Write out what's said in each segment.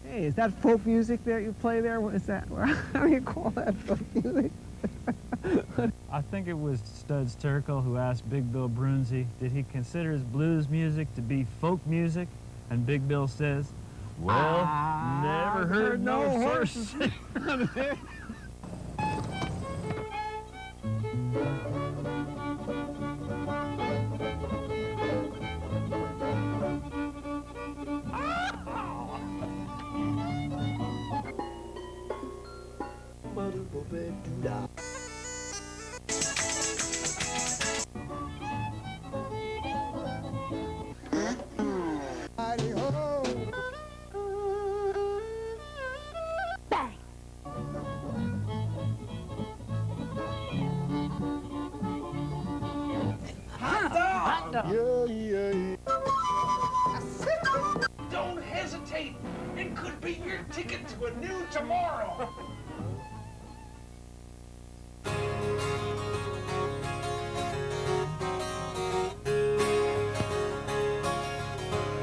Hey, is that folk music that you play there? What is that? How do you call that folk music? I think it was Studs Terkel who asked Big Bill Brunzi, did he consider his blues music to be folk music? And Big Bill says, well, never heard no horses. Don't hesitate. It could be your ticket to a new tomorrow.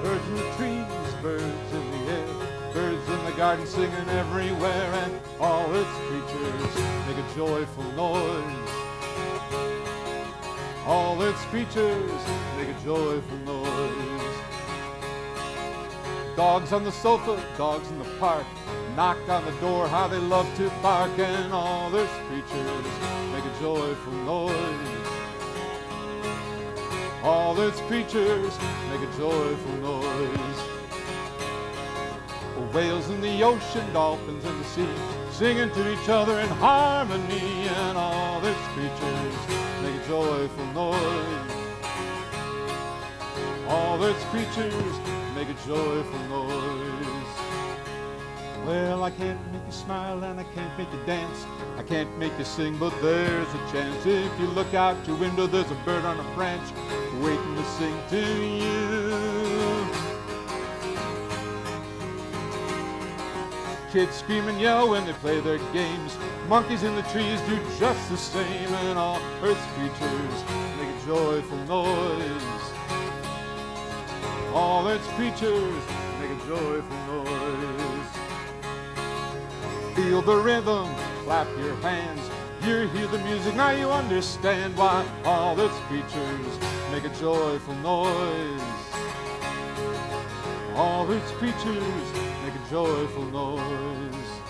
Birds in the trees, birds in the air, birds in the garden singing everywhere, and all its creatures make a joyful noise. All its creatures make a joyful noise. Dogs on the sofa, dogs in the park, knock on the door, how they love to bark, and all its creatures make a joyful noise. All its creatures make a joyful noise. Whales in the ocean, dolphins in the sea, singing to each other in harmony, and all its creatures make a joyful noise. All its creatures make a joyful noise. Well, I can't make you smile and I can't make you dance, I can't make you sing, but there's a chance. If you look out your window, there's a bird on a branch waiting to sing to you. Kids scream and yell when they play their games, monkeys in the trees do just the same, and all earth's creatures make a joyful noise. All its creatures make a joyful noise. Feel the rhythm, clap your hands, you hear the music, now you understand why all its creatures make a joyful noise. All its creatures make a joyful noise.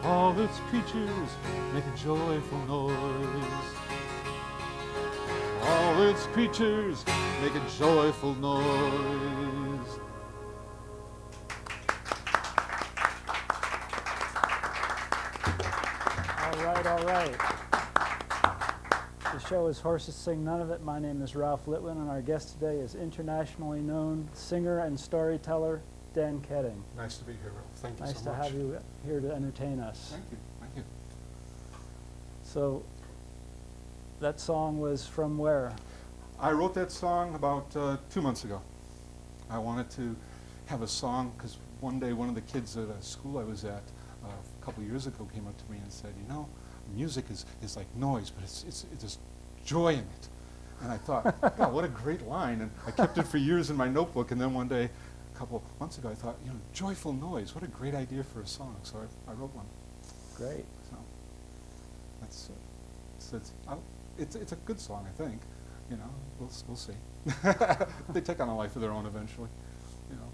All its creatures make a joyful noise. All its creatures make a joyful noise. All right. The show is Horses Sing None of It. My name is Ralph Litwin, and our guest today is internationally known singer and storyteller Dan Keding. Nice to be here, Ralph. Thank you Nice so much. to have you here to entertain us. Thank you. Thank you. So, that song was from where? I wrote that song about 2 months ago. I wanted to have a song because one day one of the kids at a school I was at a couple years ago came up to me and said, you know, music is like noise, but it's there's joy in it. And I thought, God, what a great line. And I kept it for years in my notebook, and then one day, a couple months ago, I thought, you know, joyful noise, what a great idea for a song. So I wrote one. Great. So that's it's a good song, I think. You know, we'll see. They take on a life of their own eventually, you know.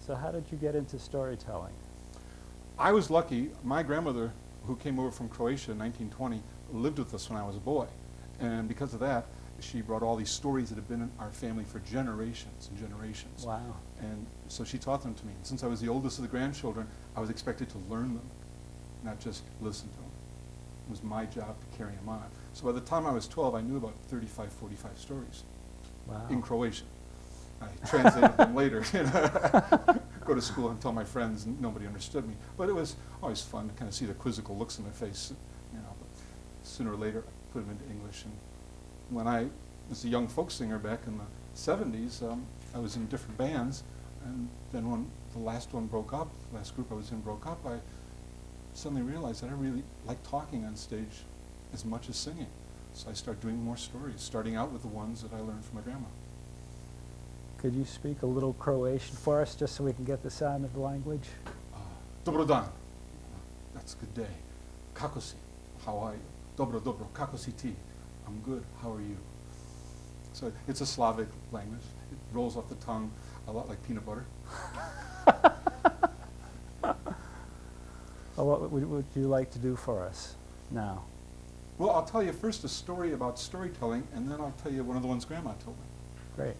So how did you get into storytelling? I was lucky. My grandmother, who came over from Croatia in 1920, lived with us when I was a boy. And because of that, she brought all these stories that have been in our family for generations and generations. Wow. And so she taught them to me. And since I was the oldest of the grandchildren, I was expected to learn them, not just listen to them. It was my job to carry them on. So by the time I was 12, I knew about 35, 45 stories. Wow. In Croatian. I translated them later. You know, go to school and tell my friends, and nobody understood me. But it was always fun to kind of see the quizzical looks in their face. You know, but sooner or later, I put them into English. And when I was a young folk singer back in the 70s, I was in different bands. And then when the last one broke up, the last group I was in broke up, I suddenly realized that I really liked talking on stage as much as singing. So I started doing more stories, starting out with the ones that I learned from my grandma. Could you speak a little Croatian for us, just so we can get the sound of the language? Dobro dan. That's good day. Kako si? How are you? Dobro, dobro. Kako si ti? I'm good. How are you? So it's a Slavic language. It rolls off the tongue a lot like peanut butter. Well, what would you like to do for us now? Well, I'll tell you first a story about storytelling, and then I'll tell you one of the ones Grandma told me. Great.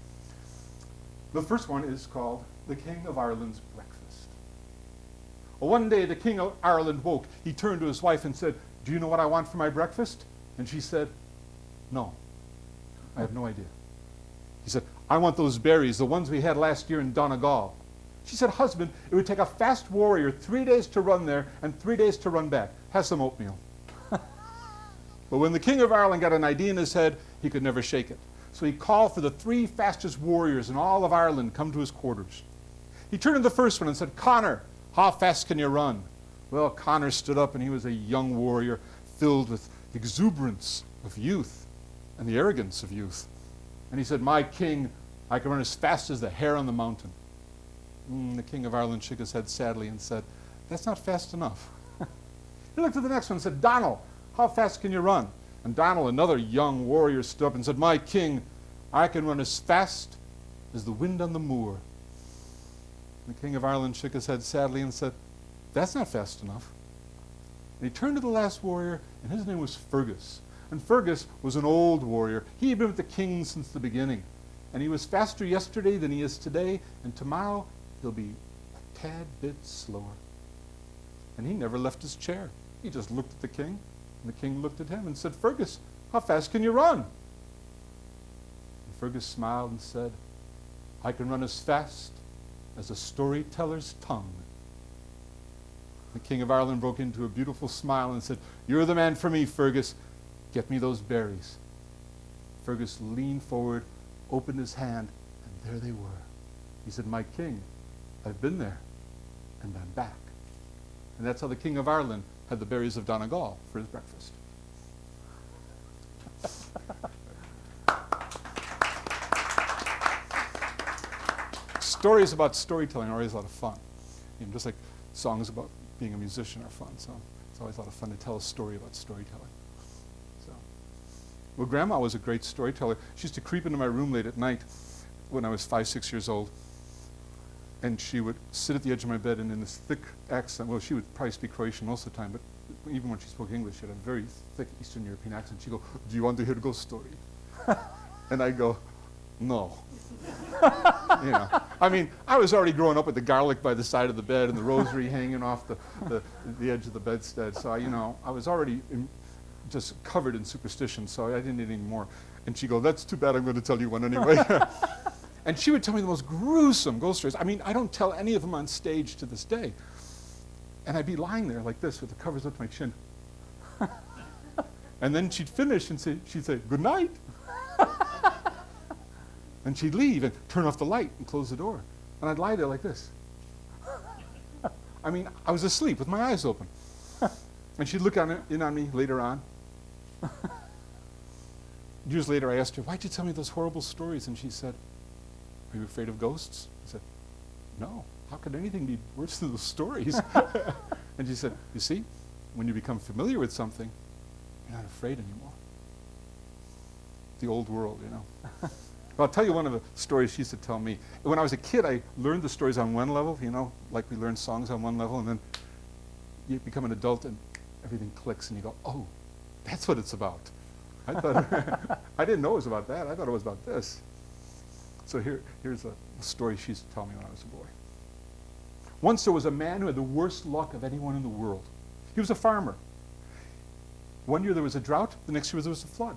The first one is called The King of Ireland's Breakfast. Well, one day the King of Ireland woke. He turned to his wife and said, "Do you know what I want for my breakfast?" And she said, "No, I have no idea." He said, "I want those berries, the ones we had last year in Donegal." She said, "Husband, it would take a fast warrior 3 days to run there and 3 days to run back. Have some oatmeal." But when the King of Ireland got an idea in his head, he could never shake it. So he called for the 3 fastest warriors in all of Ireland to come to his quarters. He turned to the first one and said, "Connor, how fast can you run?" Well, Connor stood up, and he was a young warrior filled with exuberance of youth and the arrogance of youth. And he said, "My king, I can run as fast as the hare on the mountain." The King of Ireland shook his head sadly and said, "That's not fast enough." He looked at the next one and said, "Donald, how fast can you run?" And Donald, another young warrior, stood up and said, "My king, I can run as fast as the wind on the moor." The King of Ireland shook his head sadly and said, "That's not fast enough." And he turned to the last warrior, and his name was Fergus. And Fergus was an old warrior. He had been with the king since the beginning. And he was faster yesterday than he is today, and tomorrow he'll be a tad bit slower. And he never left his chair. He just looked at the king, and the king looked at him and said, "Fergus, how fast can you run?" And Fergus smiled and said, "I can run as fast as a storyteller's tongue." The King of Ireland broke into a beautiful smile and said, "You're the man for me, Fergus. Get me those berries." Fergus leaned forward, opened his hand, and there they were. He said, "My king, I've been there, and I'm back." And that's how the King of Ireland had the berries of Donegal for his breakfast. Stories about storytelling are always a lot of fun. Just like songs about being a musician are fun. So it's always a lot of fun to tell a story about storytelling. So, well, Grandma was a great storyteller. She used to creep into my room late at night when I was 5, 6 years old. And she would sit at the edge of my bed, and in this thick accent, well, she would probably speak Croatian most of the time, but even when she spoke English, she had a very thick Eastern European accent. She'd go, "Do you want to hear a ghost story?" And I'd go, "No." You know, I mean, I was already growing up with the garlic by the side of the bed and the rosary hanging off the edge of the bedstead. So, I was already just covered in superstition, so I didn't need any more. And she'd go, "That's too bad, I'm going to tell you one anyway." And she would tell me the most gruesome ghost stories. I mean, I don't tell any of them on stage to this day. And I'd be lying there like this with the covers up to my chin. And then she'd finish and she'd say, "Good night." And she'd leave and turn off the light and close the door. And I'd lie there like this. I mean, I was asleep with my eyes open. And she'd look in on me later on. Years later, I asked her, "Why'd you tell me those horrible stories?" And she said, "Are you afraid of ghosts?" I said, "No. How could anything be worse than those stories?" And she said, "You see, when you become familiar with something, you're not afraid anymore." The old world, Well, I'll tell you one of the stories she used to tell me. When I was a kid, I learned the stories on one level, like we learn songs on one level, and then you become an adult and everything clicks and you go, "Oh, that's what it's about." I thought, I didn't know it was about that. I thought it was about this. So here's a story she used to tell me when I was a boy. Once there was a man who had the worst luck of anyone in the world. He was a farmer. One year there was a drought, the next year there was a flood.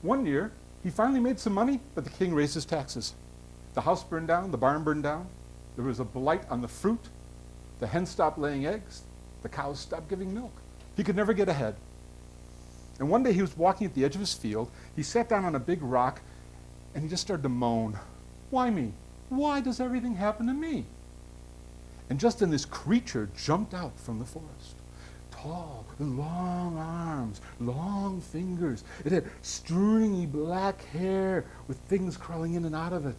One year, he finally made some money, but the king raised his taxes. The house burned down, the barn burned down. There was a blight on the fruit. The hens stopped laying eggs. The cows stopped giving milk. He could never get ahead. And one day he was walking at the edge of his field. He sat down on a big rock, and he just started to moan. "Why me? Why does everything happen to me?" And just then this creature jumped out from the forest. Tall, with long arms, long fingers. It had stringy black hair with things crawling in and out of it.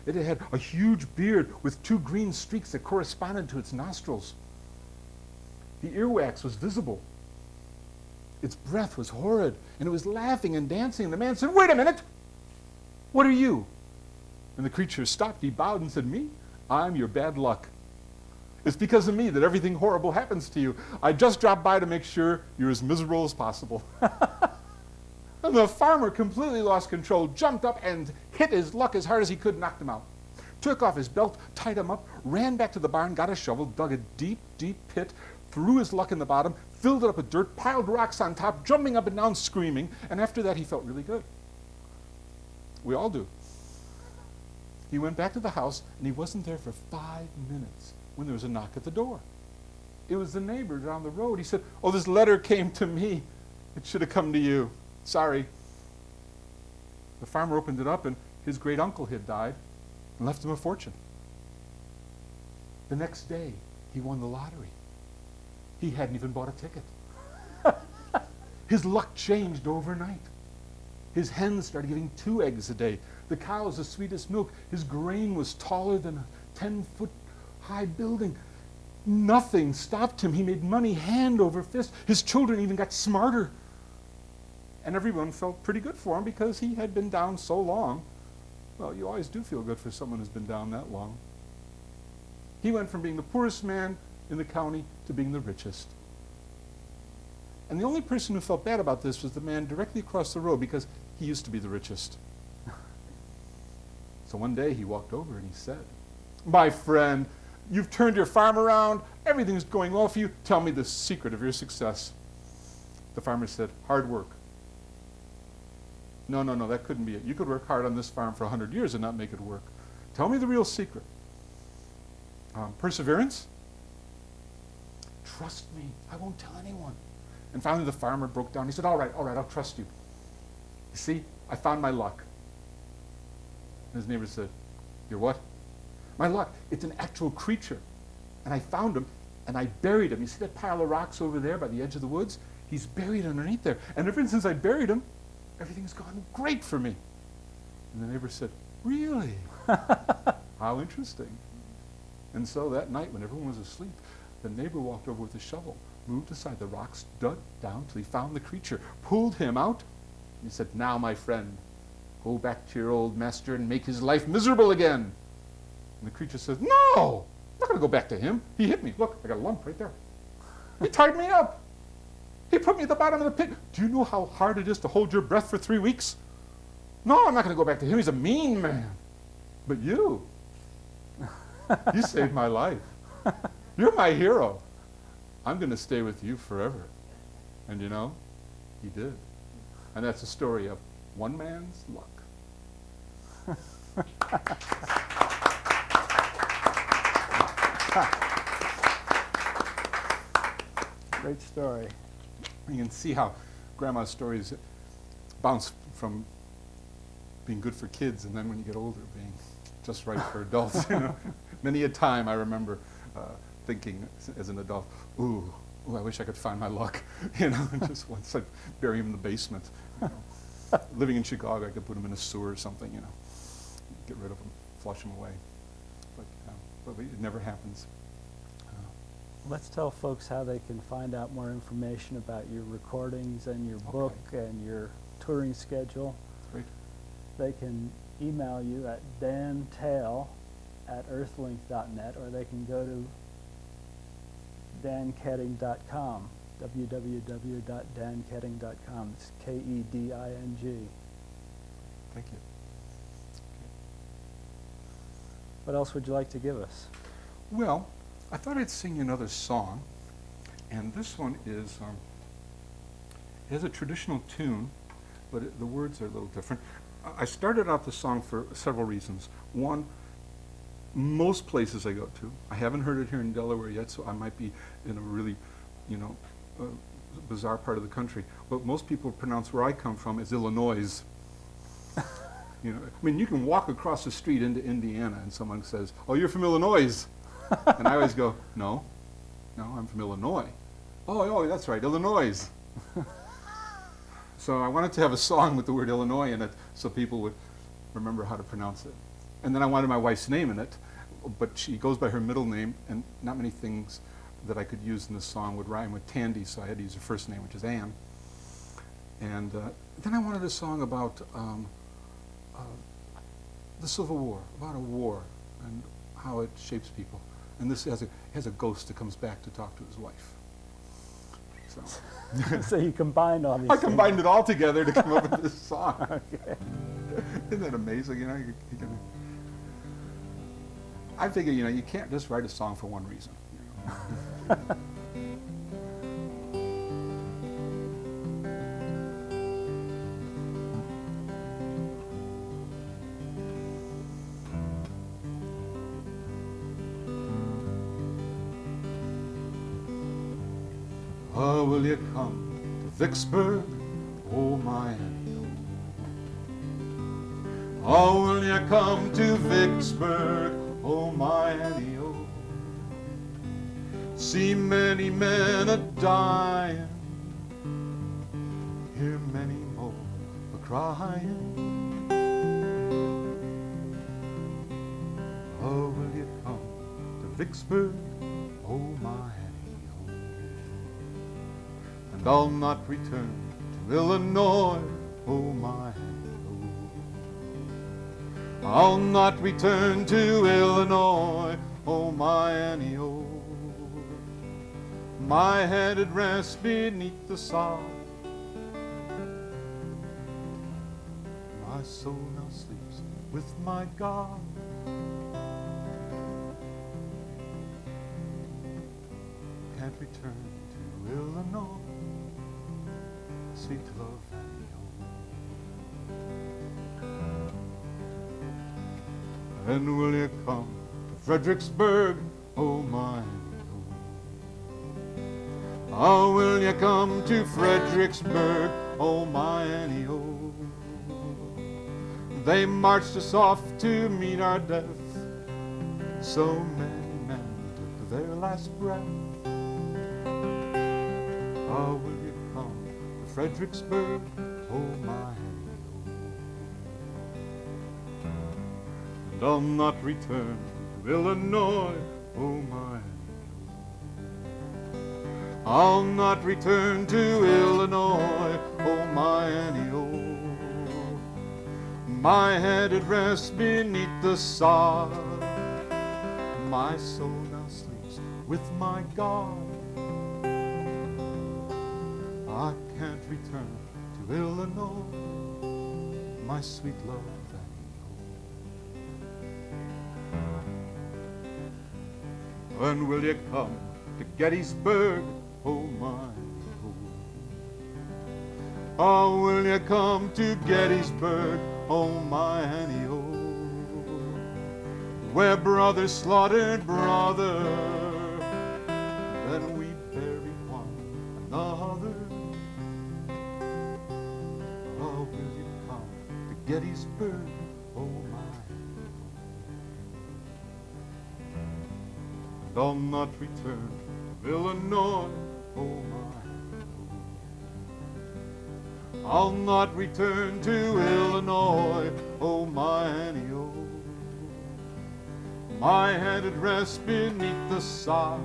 It had a huge beard with 2 green streaks that corresponded to its nostrils. The earwax was visible. Its breath was horrid, and it was laughing and dancing. And the man said, "Wait a minute! What are you?" And the creature stopped. He bowed and said, "Me? I'm your bad luck. It's because of me that everything horrible happens to you. I just dropped by to make sure you're as miserable as possible." And the farmer completely lost control, jumped up and hit his luck as hard as he could, knocked him out. Took off his belt, tied him up, ran back to the barn, got a shovel, dug a deep, deep pit, threw his luck in the bottom, filled it up with dirt, piled rocks on top, jumping up and down, screaming, and after that he felt really good. We all do. He went back to the house, and he wasn't there for 5 minutes when there was a knock at the door. It was the neighbor down the road. He said, "Oh, this letter came to me. It should have come to you. Sorry." The farmer opened it up, and his great uncle had died and left him a fortune. The next day, he won the lottery. He hadn't even bought a ticket. His luck changed overnight. His hens started giving 2 eggs a day. The cows the sweetest milk. His grain was taller than a 10-foot high building. Nothing stopped him. He made money hand over fist. His children even got smarter. And everyone felt pretty good for him because he had been down so long. Well, you always do feel good for someone who's been down that long. He went from being the poorest man in the county to being the richest. And the only person who felt bad about this was the man directly across the road because he used to be the richest. So one day he walked over and he said, "My friend, you've turned your farm around. Everything's going well for you. Tell me the secret of your success." The farmer said, "Hard work." No, that couldn't be it. You could work hard on this farm for 100 years and not make it work. Tell me the real secret. Perseverance? Trust me. I won't tell anyone. And finally the farmer broke down. He said, all right, I'll trust you. You see, I found my luck. And his neighbor said, "Your what?" "My luck. It's an actual creature. And I found him, and I buried him. You see that pile of rocks over there by the edge of the woods? He's buried underneath there. And ever since I buried him, everything's gone great for me." And the neighbor said, "Really? How interesting." And so that night, when everyone was asleep, the neighbor walked over with a shovel, moved aside the rocks, dug down till he found the creature, pulled him out, and he said, "Now, my friend, go back to your old master and make his life miserable again." And the creature says, "No, I'm not going to go back to him. He hit me. Look, I got a lump right there. He tied me up. He put me at the bottom of the pit. Do you know how hard it is to hold your breath for 3 weeks? No, I'm not going to go back to him. He's a mean man. But you saved my life. You're my hero. I'm going to stay with you forever." And you know, he did. And that's the story of one man's luck. Great story. You can see how Grandma's stories bounce from being good for kids, and then when you get older, being just right for adults. You know, many a time I remember thinking as an adult, ooh, I wish I could find my luck. You know, and just once I'd bury him in the basement. You know. Living in Chicago, I could put him in a sewer or something. You know, get rid of him, flush him away. But it never happens. Let's tell folks how they can find out more information about your recordings and your book and your touring schedule. Great. They can email you at dantail@earthlink.net, or they can go to dankeding.com, www.dankeding.com. It's Keding. Thank you. What else would you like to give us? Well, I thought I'd sing you another song, and this one is, it has a traditional tune, but the words are a little different. I started out the song for several reasons. One, most places I go to, I haven't heard it here in Delaware yet, so I might be in a really, bizarre part of the country, but most people pronounce where I come from as Illinois. You know, I mean, you can walk across the street into Indiana and someone says, "Oh, you're from Illinois." And I always go, no, I'm from Illinois. Oh, that's right, Illinois. So I wanted to have a song with the word Illinois in it so people would remember how to pronounce it. And then I wanted my wife's name in it, but she goes by her middle name, and not many things that I could use in this song would rhyme with Tandy, so I had to use her first name, which is Ann. And then I wanted a song about the Civil War, about a war and how it shapes people. And this has a ghost that comes back to talk to his wife. So, So you combined all these I things. combined it all together to come up with this song. Okay. Isn't that amazing? You know, you can, I figure, you know, you can't just write a song for one reason. You know? Oh, will you come to Vicksburg, oh my Annie? Oh, will you come to Vicksburg, oh my Annie? Oh, see many men a-dying, hear many more a-crying. Oh, will you come to Vicksburg, oh my Annie? And I'll not return to Illinois, oh my Annie, oh. I'll not return to Illinois, oh my Annie, oh. My head at rest beneath the sod, my soul now sleeps with my God. Can't return to Illinois, sweet love Annie, oh. And will you come to Fredericksburg, oh my Annie, oh. Oh, will you come to Fredericksburg, oh my Annie, oh. They marched us off to meet our death, so many men took their last breath. Oh, will you come to Fredericksburg, oh my Annie, oh. And I'll not return to Illinois, oh my Annie, oh. I'll not return to Illinois, oh my Annie, oh. My head at rest beneath the sod, my soul now sleeps with my God. I can't return to Illinois, my sweet love Annie, oh. And will you come to Gettysburg, oh my, oh. Oh, will you come to Gettysburg, oh my Annie, oh. Where brothers slaughtered brother, then we buried one another. Oh, will you come to Gettysburg, oh my, and I'll not return to Illinois, oh my. I'll not return to Illinois, oh my Annie, oh. My head at rest beneath the sod,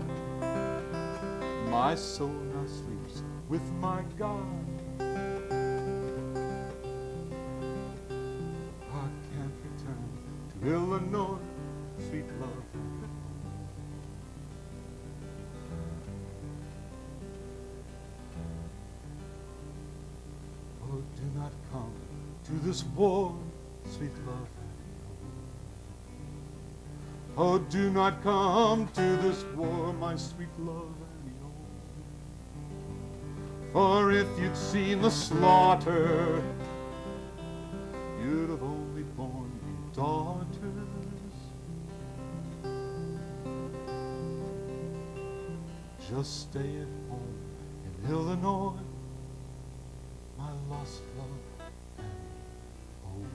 my soul now sleeps with my God. I can't return to Illinois, sweet love. Oh, do not come to this war, sweet love. Oh, do not come to this war, my sweet love, Annie, oh. For if you'd seen the slaughter, you'd have only borne me daughters. Just stay at home in Illinois, my lost love, Annie, oh.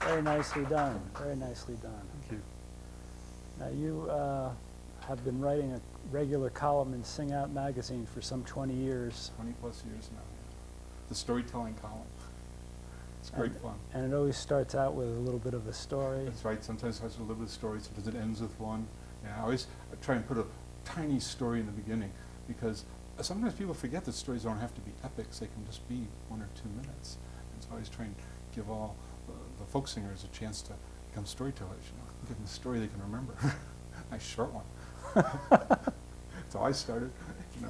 Very nicely done. Very nicely done. Thank you. Now you have been writing a regular column in Sing Out magazine for some 20 years. 20 plus years now. The storytelling column. It's great fun. And it always starts out with a little bit of a story. That's right. Sometimes it starts with a little bit of story, sometimes it ends with one. Yeah, I always try and put a tiny story in the beginning, because sometimes people forget that stories don't have to be epics. They can just be 1 or 2 minutes. And so I always try and give all the folk singers a chance to become storytellers. Give them a story they can remember. Nice short one. That's how I started. You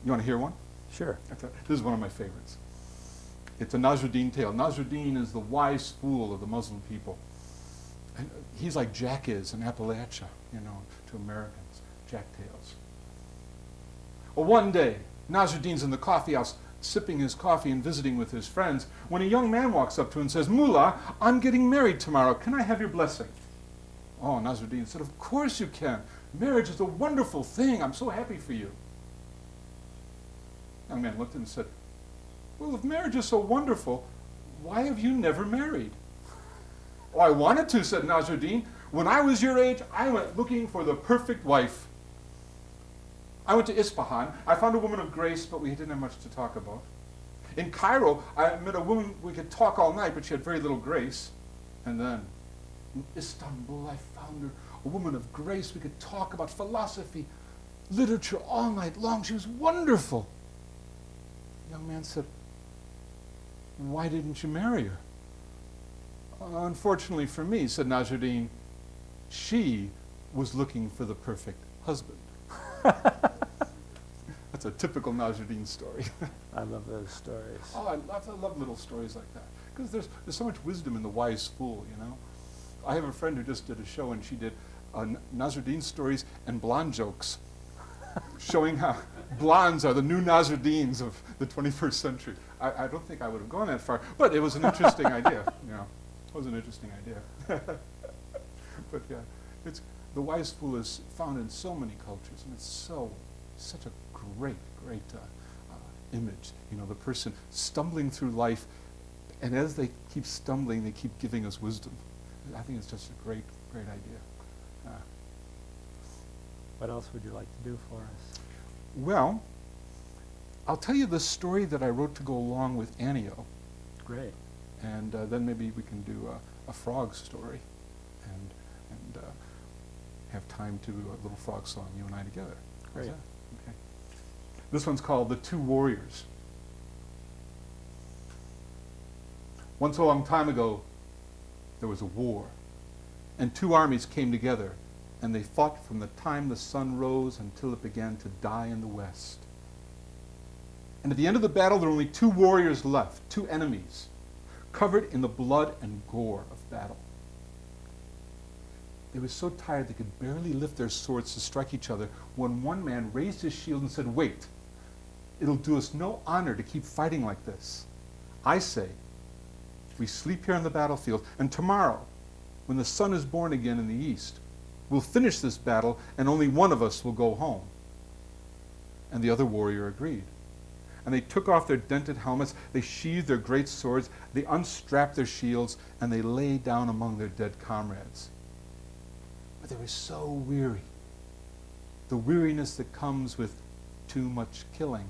want to hear one? Sure. This is one of my favorites. It's a Nasruddin tale. Nasruddin is the wise fool of the Muslim people. And he's like Jack is in Appalachia, to Americans, Jack Tales. Well, one day, Nasruddin's in the coffee house sipping his coffee and visiting with his friends when a young man walks up to him and says, "Mullah, I'm getting married tomorrow. Can I have your blessing?" Oh, Nasruddin said, "Of course you can. Marriage is a wonderful thing. I'm so happy for you." The young man looked at him and said, "Well, if marriage is so wonderful, why have you never married?" "Oh, I wanted to," said Nasruddin. "When I was your age, I went looking for the perfect wife. I went to Isfahan. I found a woman of grace, but we didn't have much to talk about. In Cairo, I met a woman we could talk all night, but she had very little grace. And then in Istanbul, I found her, a woman of grace. We could talk about philosophy, literature all night long. She was wonderful." The young man said, "Why didn't you marry her?" "Unfortunately for me," said Nasruddin, "she was looking for the perfect husband." That's a typical Nasruddin story. I love those stories. Oh, I love little stories like that, because there's so much wisdom in the wise fool, I have a friend who just did a show, and she did Nasruddin stories and blonde jokes, showing how blondes are the new Nasruddins of the 21st century. I don't think I would have gone that far, but it was an interesting idea. It was an interesting idea. But yeah, the wise fool is found in so many cultures, and it's such a great image. The person stumbling through life, and as they keep stumbling, they keep giving us wisdom. I think it's just a great idea. What else would you like to do for us? Well, I'll tell you the story that I wrote to go along with Annio. Great. And then maybe we can do a frog story, and have time to do a little frog song, you and I together. Great. Okay. This one's called The Two Warriors. Once a long time ago, there was a war, and two armies came together, and they fought from the time the sun rose until it began to die in the west. And at the end of the battle, there were only two warriors left, two enemies, covered in the blood and gore of battle. They were so tired they could barely lift their swords to strike each other when one man raised his shield and said, "Wait, it'll do us no honor to keep fighting like this. I say, we sleep here on the battlefield, and tomorrow, when the sun is born again in the east, we'll finish this battle, and only one of us will go home." And the other warrior agreed. And they took off their dented helmets, they sheathed their great swords, they unstrapped their shields, and they lay down among their dead comrades. But they were so weary, the weariness that comes with too much killing,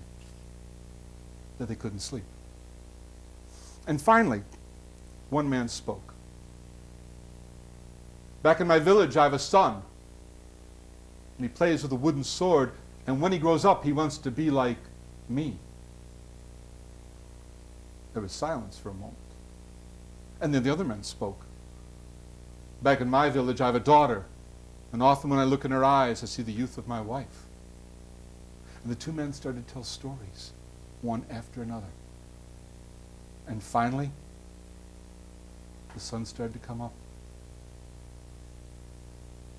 that they couldn't sleep. And finally, one man spoke. "Back in my village, I have a son, and he plays with a wooden sword, and when he grows up, he wants to be like me." There was silence for a moment. And then the other man spoke. "Back in my village, I have a daughter, and often when I look in her eyes, I see the youth of my wife." And the two men started to tell stories, one after another. And finally, the sun started to come up.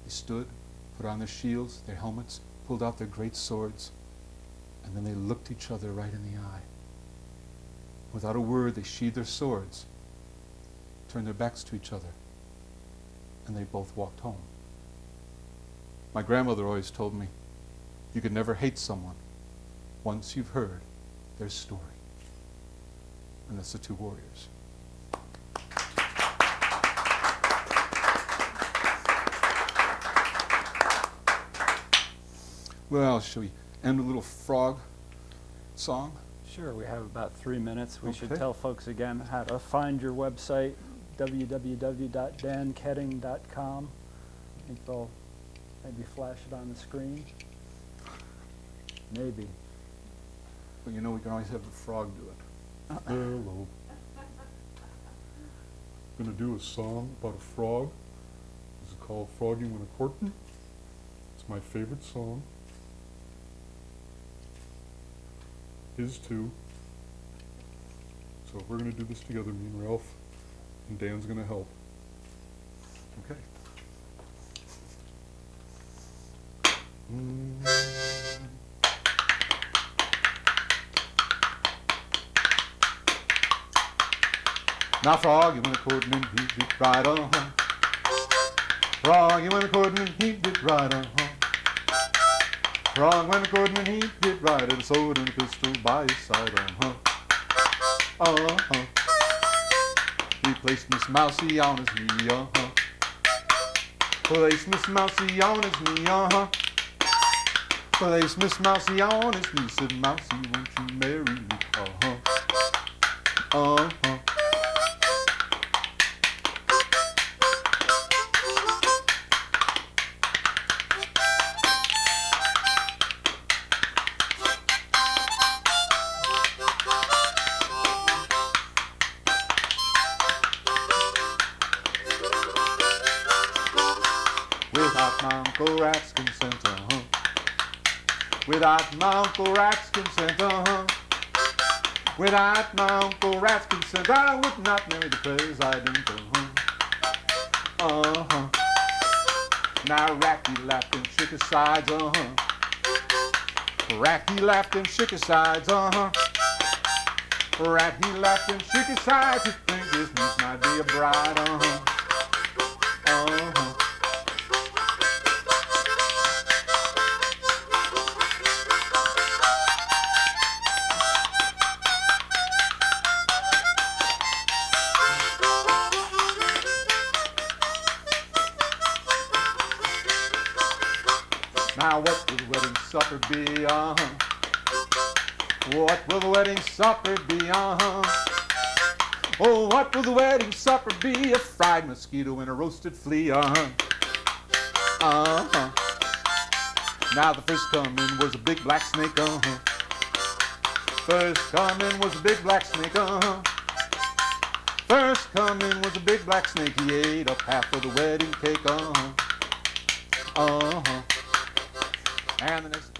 They stood, put on their shields, their helmets, pulled out their great swords, and then they looked each other right in the eye. Without a word, they sheathed their swords, turned their backs to each other, and they both walked home. My grandmother always told me, you can never hate someone once you've heard their story. And that's The Two Warriors. Well, shall we end with a little frog song? Sure, we have about 3 minutes. We should Okay. tell folks again how to find your website, www.dankeding.com. I think they'll maybe flash it on the screen. Maybe. But you know, we can always have the frog do it. Hello. Gonna do a song about a frog. It's called Froggy When a Courtin'. It's my favorite song. His too. So we're gonna do this together, me and Ralph, and Dan's gonna help. Okay. Now Froggy went a-courtin' and he did right on. Froggy went a-courtin' and he did right on. Frog went a-courtin' and he did right, and a sword and a pistol by his side on. He placed Miss Mousie on his knee, Placed Miss Mousie on his knee, Placed Miss Mousie on his knee, said Mousie, won't you marry me, Without my Uncle Rat's consent, Without my Uncle Rat's consent, Without my Uncle Rat's consent, I would not marry the president, Now Racky laughed and shook his sides, Racky laughed and shook his sides, Racky laughed and shook his sides, to think his niece might be a bride, Now what will the wedding supper be, What will the wedding supper be, Oh, what will the wedding supper be? A fried mosquito and a roasted flea, Now the first coming was a big black snake, First coming was a big black snake, First coming was a big black snake. He ate up half of the wedding cake, And the next